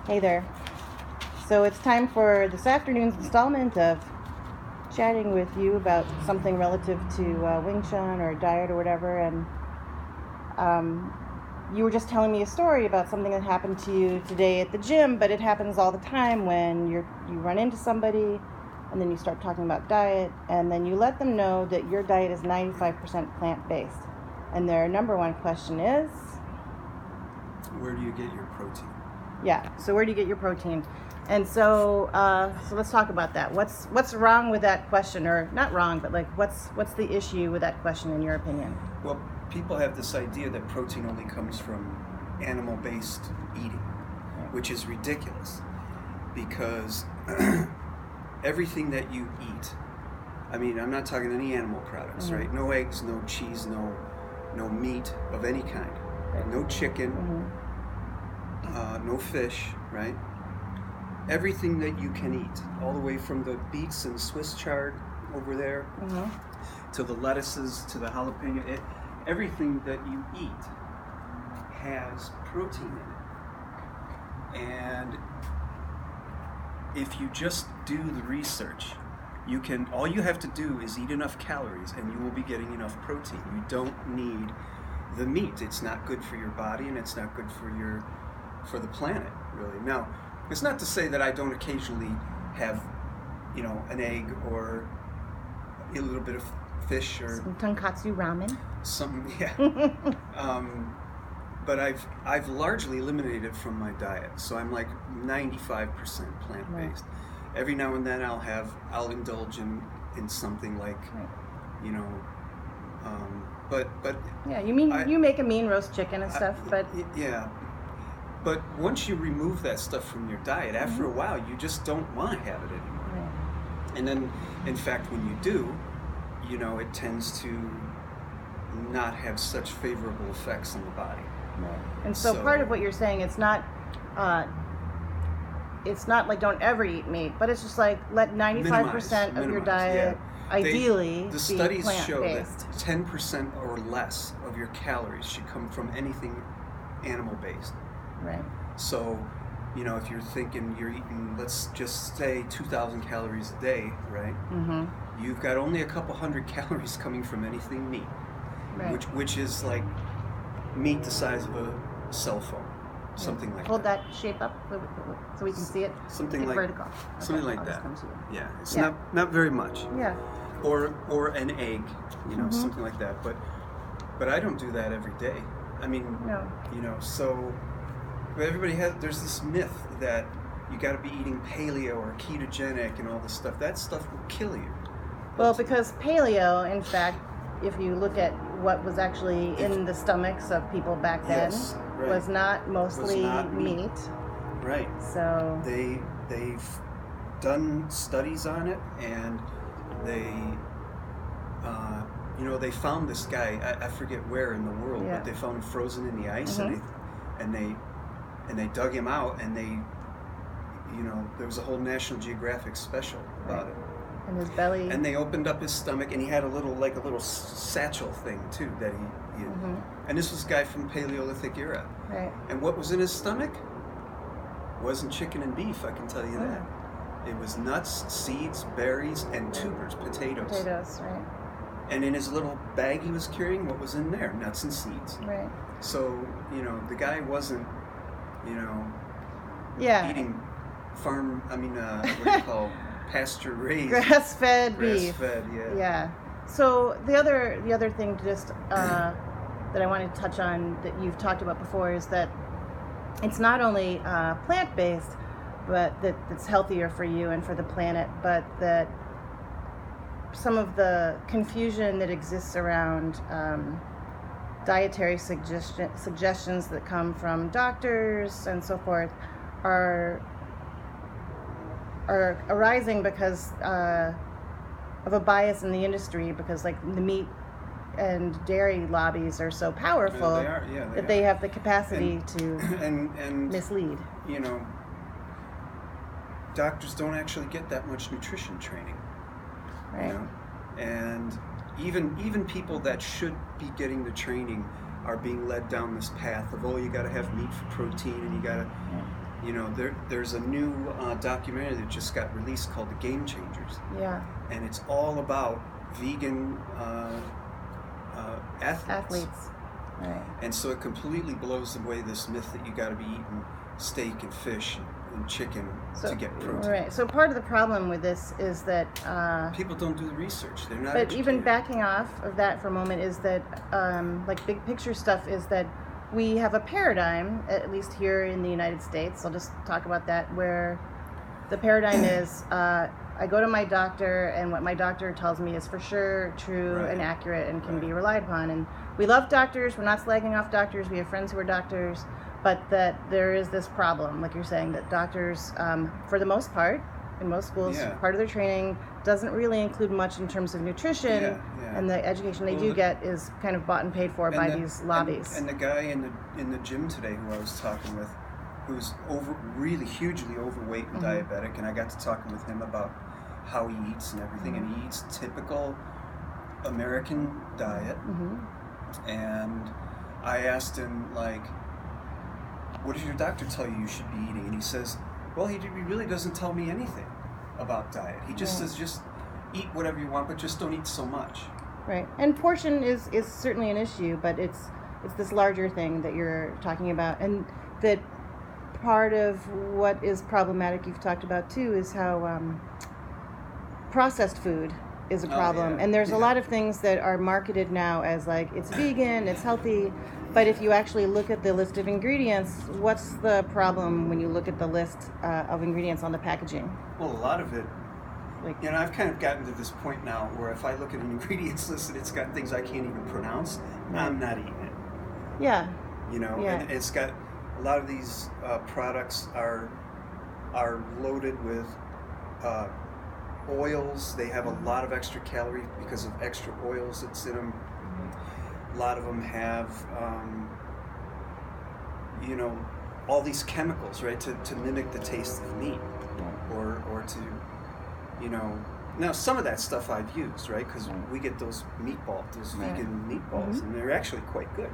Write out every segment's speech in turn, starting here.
Hey there. So it's time for this afternoon's installment of chatting with you about something relative to Wing Chun or diet or whatever. And you were just telling me a story about something that happened to you today at the gym, but it happens all the time when you run into somebody and then you start talking about diet, and then you let them know that your diet is 95% plant-based. And their number one question is, where do you get your protein? Yeah, so where do you get your protein? And so let's talk about that. What's wrong with that question, or not wrong, but like what's the issue with that question in your opinion? Well, people have this idea that protein only comes from animal-based eating, which is ridiculous, because everything that you eat, I mean, I'm not talking any animal products, Mm-hmm. right? No eggs, no cheese, no meat of any kind, Right. no chicken, no fish, right? Everything that you can eat, all the way from the beets and Swiss chard over there, to the lettuces, to the jalapeno, everything that you eat has protein in it. And if you just do the research, all you have to do is eat enough calories and you will be getting enough protein. You don't need the meat. It's not good for your body, and it's not good for the planet, really. Now, it's not to say that I don't occasionally have, an egg or a little bit of fish or Some tonkatsu ramen. something, yeah. But I've largely eliminated it from my diet, so I'm like 95% plant-based. Right. Every now and then I'll indulge in something like, but Yeah, you make a mean roast chicken and stuff, but yeah. But once you remove that stuff from your diet, after a while, you just don't want to have it anymore. right. And then, in fact, when you do, it tends to not have such favorable effects on the body. Right. And so part of what you're saying, it's not like don't ever eat meat, but it's just like let 95% of your diet ideally the be studies show that plant-based. 10% or less of your calories should come from anything animal-based. Right. So, if you're thinking you're eating, let's just say 2,000 calories a day, right? Mm-hmm. You've got only a couple hundred calories coming from anything meat, Right. which is like meat the size of a cell phone, something like Hold that. that shape up so we can see it. Something Get like vertical. something Okay, like I'll just that. come to you. Yeah, it's Yeah. not very much. Yeah. Or an egg, something like that. But I don't do that every day. I mean, No. so but there's this myth that you got to be eating paleo or ketogenic and all this stuff. That stuff will kill you. Well, because paleo, in fact, if you look at what was actually in the stomachs of people back then, Yes, right. was not mostly not meat. meat. Right. So They've done studies on it, and they they found this guy, I forget where in the world, Yeah. but they found him frozen in the ice, and they dug him out, and there was a whole National Geographic special about it. And his belly. And they opened up his stomach, and he had a little satchel thing too that he and this was a guy from Paleolithic era. Right. And what was in his stomach? Wasn't chicken and beef, I can tell you that. It was nuts, seeds, berries, and tubers, potatoes. Potatoes, right. And in his little bag he was carrying, what was in there? Nuts and seeds. Right. So, the guy wasn't, Yeah. eating what do you call pasture-raised. Grass-fed beef. Grass-fed, yeah. Yeah. So the other thing just that I wanted to touch on that you've talked about before is that it's not only plant-based, but that it's healthier for you and for the planet, but that some of the confusion that exists around dietary suggestions that come from doctors and so forth are arising because of a bias in the industry, because like the meat and dairy lobbies are so powerful that they have the capacity to and mislead. Doctors don't actually get that much nutrition training. Right. And even people that should be getting the training are being led down this path of, you got to have meat for protein, and you got to, You know, there's a new documentary that just got released called The Game Changers. Yeah. And it's all about vegan athletes. Right. And so it completely blows away this myth that you got to be eating steak and fish and chicken to get protein. Right. So part of the problem with this is that people don't do the research. They're not. But educated. even backing off of that for a moment is that, like big picture stuff, is that we have a paradigm, at least here in the United States. I'll just talk about that, where the paradigm is I go to my doctor, and what my doctor tells me is for sure true Right. and accurate and can Right. be relied upon. And we love doctors. We're not slagging off doctors. We have friends who are doctors. But that there is this problem, like you're saying, that doctors, for the most part, in most schools, Yeah. part of their training doesn't really include much in terms of nutrition, Yeah, yeah. and the education they do get is kind of bought and paid for by these lobbies. And the guy in the gym today who I was talking with, who's really hugely overweight and diabetic, and I got to talking with him about how he eats and everything, and he eats typical American diet. And I asked him, like, what does your doctor tell you should be eating? And he says, well, he really doesn't tell me anything about diet. He just says, just eat whatever you want, but just don't eat so much. Right. And portion is certainly an issue, but it's this larger thing that you're talking about. And that part of what is problematic, you've talked about too, is how processed food is a problem. And there's a lot of things that are marketed now as like, it's vegan, it's healthy. But if you actually look at the list of ingredients, what's the problem when you look at the list of ingredients on the packaging? Well, a lot of it, Like, you know, I've kind of gotten to this point now where if I look at an ingredients list and it's got things I can't even pronounce, I'm not eating it. yeah. You know, and it's got a lot of these products are loaded with oils. They have a lot of extra calories because of extra oils that's in them. A lot of them have, you know, all these chemicals, right, to mimic the taste of meat, or to, you know. Now, some of that stuff I've used, right, because we get those meatballs, those vegan meatballs, and they're actually quite good.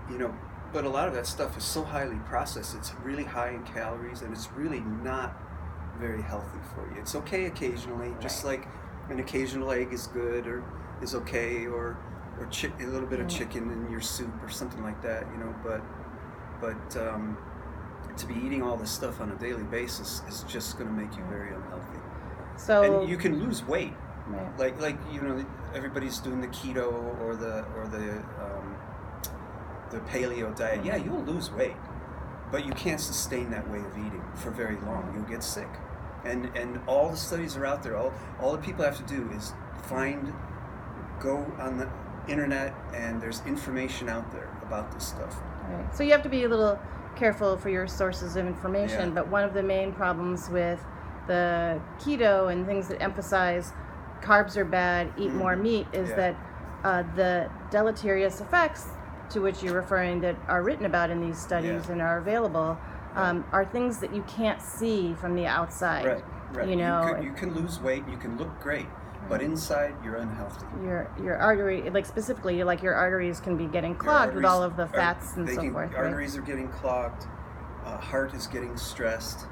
You know, but a lot of that stuff is so highly processed. It's really high in calories, and it's really not very healthy for you. It's okay occasionally, just like an occasional egg is good or is okay, or a little bit of chicken in your soup or something like that, you know. But to be eating all this stuff on a daily basis is just going to make you very unhealthy. So and you can lose weight, like you know, everybody's doing the keto or the paleo diet. Yeah, you'll lose weight, but you can't sustain that way of eating for very long. You'll get sick. And all the studies are out there. All the people have to do is go on the internet, and there's information out there about this stuff. Right. So you have to be a little careful for your sources of information, Yeah. but one of the main problems with the keto and things that emphasize carbs are bad, eat more meat, is that the deleterious effects to which you're referring that are written about in these studies and are available are things that you can't see from the outside. Right. You know, you can lose weight, you can look great, but inside you're unhealthy. Your artery, like specifically, like your arteries can be getting clogged with all of the fats and so forth. Arteries are getting clogged. Heart is getting stressed.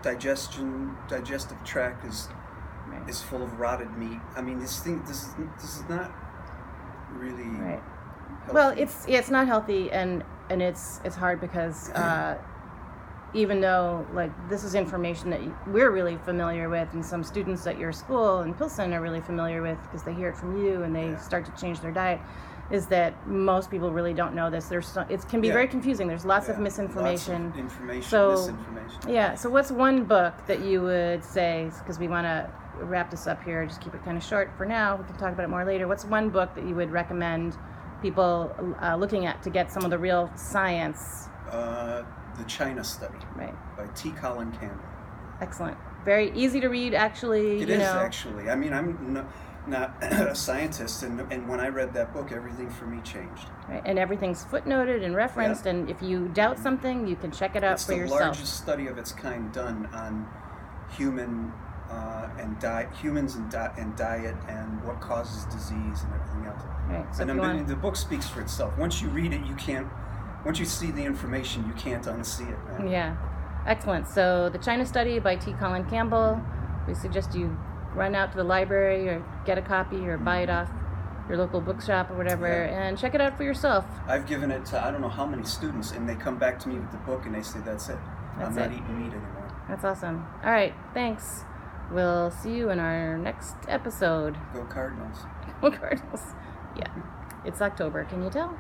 Digestive tract is full of rotted meat. I mean, this is not really healthy. Well, it's not healthy, and it's hard because even though like this is information that we're really familiar with, and some students at your school in Pilsen are really familiar with because they hear it from you and they start to change their diet, is that most people really don't know this. It can be very confusing. There's lots of misinformation. Lots of information, misinformation. Yeah. So what's one book that you would say, because we want to wrap this up here, just keep it kind of short for now. We can talk about it more later. What's one book that you would recommend people looking at to get some of the real science? The China Study, by T. Colin Campbell. Excellent. Very easy to read, actually. It is actually. I mean, I'm not a scientist, and when I read that book, everything for me changed. Right. And everything's footnoted and referenced, and if you doubt something, you can check it out for yourself. It's the largest study of its kind done on humans and diet and what causes disease and everything else. Right. So and the book speaks for itself. Once you read it, you can't once you see the information, you can't unsee it, man. Yeah. Excellent. So the China Study by T. Colin Campbell. We suggest you run out to the library or get a copy or buy it off your local bookshop or whatever, and check it out for yourself. I've given it to I don't know how many students, and they come back to me with the book and they say, that's it. I'm not eating meat anymore. That's awesome. All right. Thanks. We'll see you in our next episode. Go Cardinals. Go Cardinals. Yeah. It's October. Can you tell?